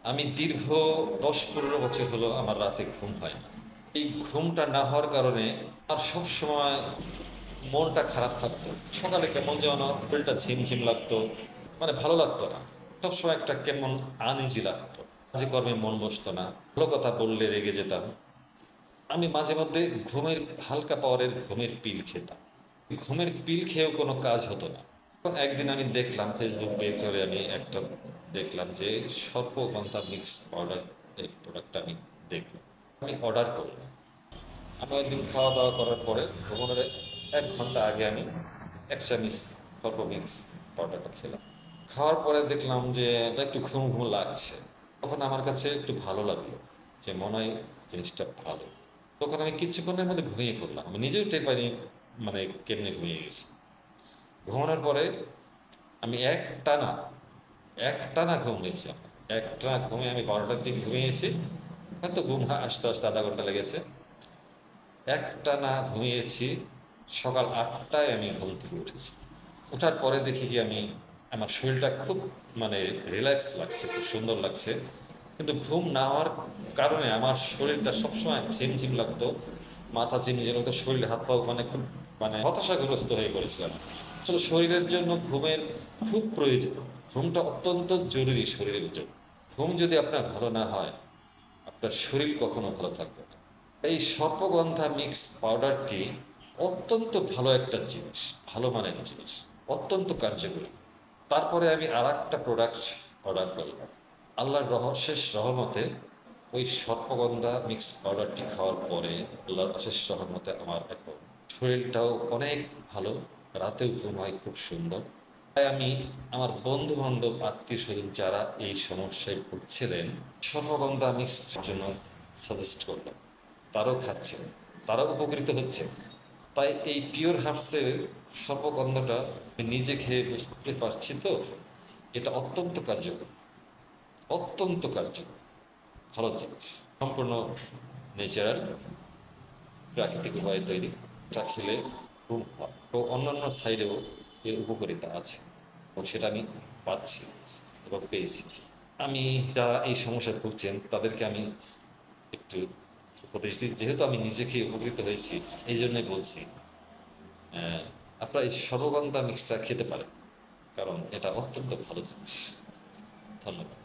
আমি দীর্ঘ 10-15 বছর হলো আমার রাতে ঘুম হয় না। এই ঘুমটা না হওয়ার কারণে আর সব সময় মনটা খারাপ থাকতো। সকালে কেমন যেন শরীরটা ঝিমঝিম লাগতো, মানে ভালো লাগতো না। সবসময় একটা কেমন আনইজি লাগতো, কাজে কর্মে মন বসতো না, ভালো কথা বললে রেগে যেতাম। আমি মাঝে মধ্যে হালকা পাওয়ারের ঘুমের পিল খেতাম। ঘুমের পিল খেয়েও কোনো কাজ হতো না। তখন একদিন আমি দেখলাম, ফেসবুক বের করে আমি একটা দেখলাম যে সর্পগন্ধা মিক্স পাউডার, এই প্রোডাক্টটা আমি দেখলাম, আমি অর্ডার করলাম। আমি একদিন খাওয়া দাওয়া করার পরে ঘুমানোর 1 ঘন্টা আগে আমি 1 চামচ সর্প মিক্স পাউডারটা খেলাম। খাওয়ার পরে দেখলাম যে একটু ঘুম ঘুম লাগছে। তখন আমার কাছে একটু ভালো লাগলো, যে মনে হয় জিনিসটা ভালো। তখন আমি কিছুক্ষণের মধ্যে ঘুমিয়ে পড়লাম, আমি নিজেও টের পাইনি মানে কেমনে ঘুমিয়ে গেছি। ঘুমানোর পরে আমি একটানা ঘুম হয়েছি আমার। একটানা ঘুমে আমি 12টার দিকে ঘুমিয়েছি, হয়তো ঘুম আসতে আসতে আধা ঘন্টা লেগেছে। একটানা ঘুমিয়েছি। সকাল 8টায় আমি ঘুম থেকে উঠেছি। ওঠার পরে দেখি কি আমি, আমার শরীরটা খুব মানে রিল্যাক্স লাগছে, খুব সুন্দর লাগছে। কিন্তু ঘুম না হওয়ার কারণে আমার শরীরটা সবসময় ঝিমঝিম লাগতো, মাথা ঝিমঝিম লাগতো, শরীর হাত পাও মানে খুব মানে হতাশাগ্রস্ত হয়ে পড়েছিলাম। আসলে শরীরের জন্য ঘুমের খুব প্রয়োজন। ঘুমটা অত্যন্ত জরুরি শরীরের জন্য। ঘুম যদি আপনার ভালো না হয়, আপনার শরীর কখনো ভালো থাকবে না। এই সর্পগন্ধা মিক্স পাউডারটি অত্যন্ত ভালো একটা জিনিস, ভালো মানের জিনিস, অত্যন্ত কার্যকরী। তারপরে আমি আর একটা প্রোডাক্ট অর্ডার করলাম। আল্লাহর শেষ রহমতে ওই সর্পগন্ধা মিক্স পাউডারটি খাওয়ার পরে আল্লাহর শেষ রহমতে আমার এখন শরীরটাও অনেক ভালো, রাতেও ঘুম হয় খুব সুন্দর। তাই আমি আমার বন্ধু বান্ধব আত্মীয় স্বজন যারা এই সমস্যায় ভুগছিলেন, সর্বগন্ধা মিক্সের জন্য সাজেস্ট করলাম। তারাও খাচ্ছে, তারাও উপকৃত হচ্ছে। তাই এই পিওর হার্বসের সর্বগন্ধটা আমি নিজে খেয়ে বুঝতে পারছি তো, এটা অত্যন্ত কার্যকর, অত্যন্ত কার্যকর, ভালো জিনিস। সম্পূর্ণ ন্যাচারাল, প্রাকৃতিক উপায়ে তৈরি। এটা খেলে খুব ভালো। তো অন্যান্য সাইডেও এর উপকারিতা আছে এবং সেটা আমি পাচ্ছি এবং পেয়েছি। আমি যারা এই সমস্যায় ভুগছেন তাদেরকে আমি একটু উপদেশ দিই, যেহেতু আমি নিজেকে উপকৃত হয়েছি, এই জন্যই বলছি আপনারা এই সর্বগন্ধা মিক্সটা খেতে পারেন, কারণ এটা অত্যন্ত ভালো জিনিস। ধন্যবাদ।